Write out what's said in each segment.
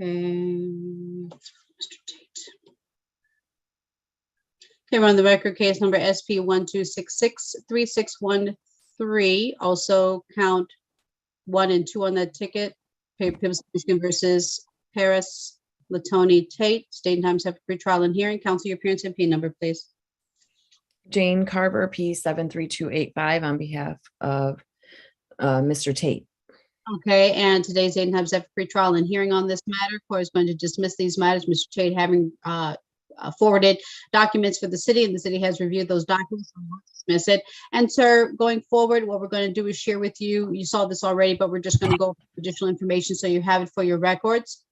Okay, Mr. Tate. Okay, we're on the record case number SP 12663613. Also count 1 and 2 on that ticket. Pivs Michigan versus Paris Latoni Tate. State and time set for trial and hearing. Counsel, your appearance and P number, please. Jane Carver, P 73285 on behalf of Mr. Tate. Okay, and today's date and time set for pre-trial and hearing on this matter. Court is going to dismiss these matters. Mr. Tate having forwarded documents for the city, and the city has reviewed those documents, so we'll dismiss it. And sir, going forward, what we're going to do is share with you, you saw this already, but we're just going to go over additional information so you have it for your records.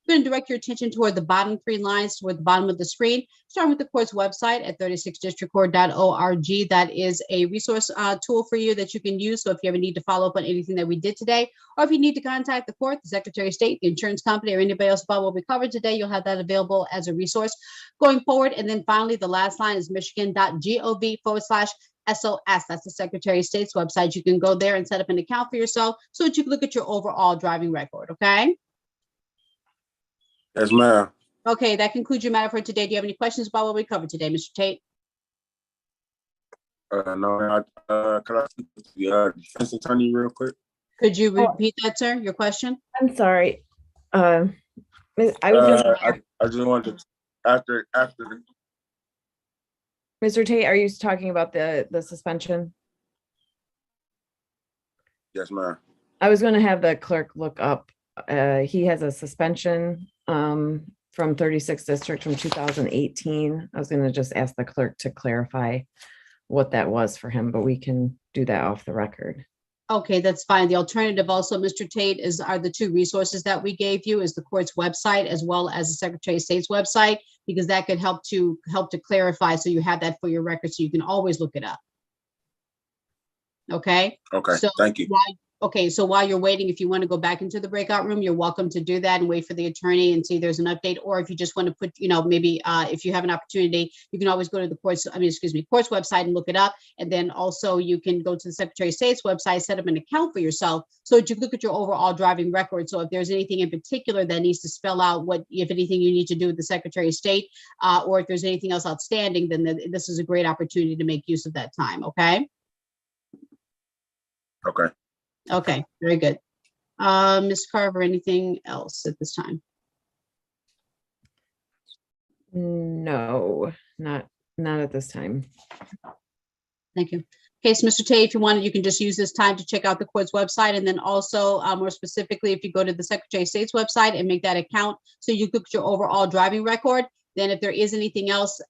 I'm going to direct your attention toward the bottom 3 lines toward the bottom of the screen, starting with the court's website at 36districtcourt.org. That is a resource tool for you that you can use. So if you ever need to follow up on anything that we did today, or if you need to contact the court, the Secretary of State, the insurance company, or anybody else about what we covered today, you'll have that available as a resource going forward. And then finally, the last line is michigan.gov/SOS. That's the Secretary of State's website. You can go there and set up an account for yourself so that you can look at your overall driving record. Okay. Yes, ma'am. Okay, that concludes your matter for today. Do you have any questions about what we covered today, Mr. Tate? No, could I speak to the defense attorney real quick? Could you repeat that, sir? Your question? I'm sorry. I just wanted to, after. Mr. Tate, are you talking about the suspension? Yes, ma'am. I was going to have the clerk look up. He has a suspension from 36th District from 2018. I was going to just ask the clerk to clarify what that was for him, but we can do that off the record. Okay, that's fine. The alternative also, Mr. Tate, are the 2 resources that we gave you, is the court's website as well as the Secretary of State's website, because that could help to clarify, so you have that for your record, so you can always look it up. Okay. Okay. So thank you. Okay, so while you're waiting, if you want to go back into the breakout room, you're welcome to do that and wait for the attorney and see if there's an update. Or if you just want to put, maybe if you have an opportunity, you can always go to the court's website and look it up. And then also you can go to the Secretary of State's website, set up an account for yourself so that you look at your overall driving record. So if there's anything in particular that needs to spell out what, if anything, you need to do with the Secretary of State, or if there's anything else outstanding, then this is a great opportunity to make use of that time. Okay. Okay. Okay, very good. Ms. Carver, anything else at this time? No, not at this time. Thank you. Okay, so Mr. Tate, if you wanted, you can just use this time to check out the court's website. And then also more specifically, if you go to the Secretary of State's website and make that account so you look at your overall driving record, then if there is anything else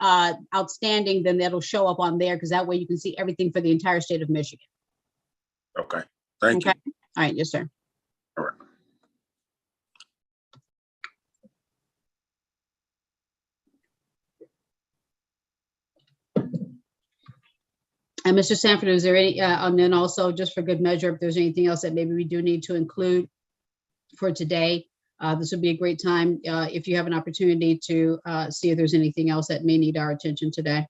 outstanding, then that'll show up on there, because that way you can see everything for the entire state of Michigan. Okay, thank you. All right, yes, sir. All right. And Mr. Sanford, is there any, and then also just for good measure, if there's anything else that maybe we do need to include for today, this would be a great time if you have an opportunity to see if there's anything else that may need our attention today.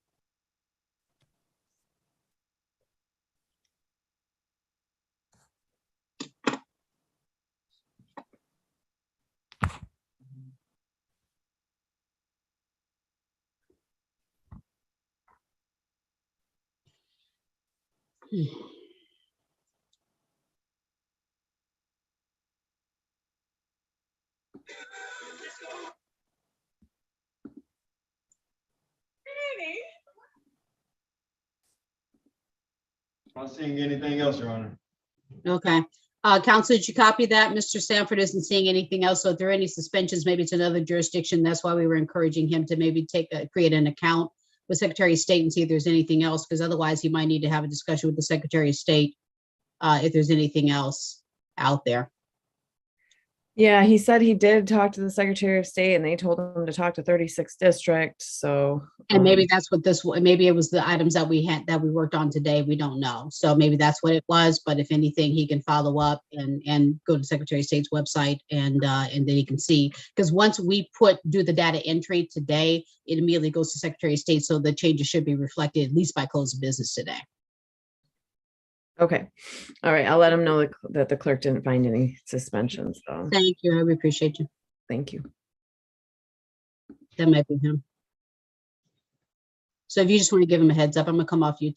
Not seeing anything else, Your Honor. Okay. Counsel, did you copy that? Mr. Sanford isn't seeing anything else. So if there are any suspensions, maybe it's another jurisdiction. That's why we were encouraging him to maybe create an account with Secretary of State and see if there's anything else, because otherwise he might need to have a discussion with the Secretary of State if there's anything else out there. Yeah, he said he did talk to the Secretary of State and they told him to talk to 36th District. So and maybe that's what this was. Maybe it was the items that we worked on today. We don't know. So maybe that's what it was. But if anything, he can follow up and go to Secretary of State's website and then he can see, because once we do the data entry today, it immediately goes to Secretary of State. So the changes should be reflected at least by close of business today. okay. All right. I'll let him know that the clerk didn't find any suspensions. So Thank you. I appreciate you. Thank you. That might be him. So if you just want to give him a heads up, I'm gonna come off YouTube.